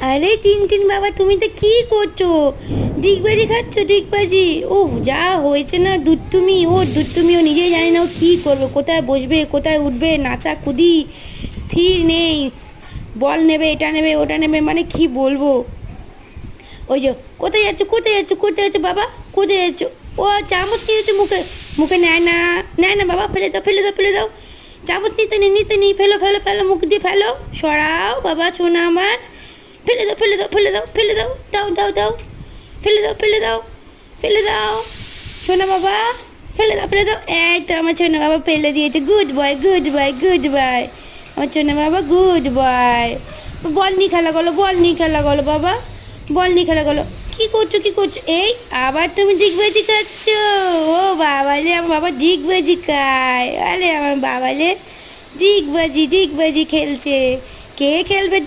আরে টিনটিন বাবা, তুমি তো কি করছো? ডিগবাজি খাচ্ছ, ডিগবাজি? ও যা হয়েছে না, দুধ তুমি ও নিজেই জানে না ও কী করবে, কোথায় বসবে, কোথায় উঠবে, নাচা কুদি স্থির নেই। বল নেবে, এটা নেবে, ওটা নেবে, মানে কি বলবো। ওই যে, কোথায় যাচ্ছ, কোথায় যাচ্ছ, কোথায় যাচ্ছ বাবা, কোথায় যাচ্ছ? ও চামচ নিয়েছো মুখে, মুখে নেয় না, নেয় না বাবা, ফেলে দাও, ফেলে দাও, ফেলে দাও। চামচ নিতে নেই, নিতে নেই, ফেলো, ফেলো, ফেলো, মুখ দিয়ে ফেলো, সরাও বাবা সোনা আমার। ফেলে দাও, ফেলে দাও, ফেলে দাও, ফেলে দাও, দাও, দাও, দাও, ফেলে দাও, ফেলে দাও, ফেলে দাও সোনা বাবা, ফেলে দাও, ফেলে দাও। এই তো আমার সোনা বাবা ফেলে দিয়েছে, good boy, good boy, good boy, আমার সোনা বাবা গুড বয়। বল নিয়ে খেলা করো, বল নিয়ে খেলা করো বাবা, বল নিয়ে খেলা করো। কি করছো, কি করছো? এই আবার তুমি ডিগবাজি খাচ্ছ? ও বাবালে, আমার বাবা ডিগবাজি খায়, আরে আমার বাবালে ডিগবাজি, ডিগবাজি খেলছে। কে খেলবে?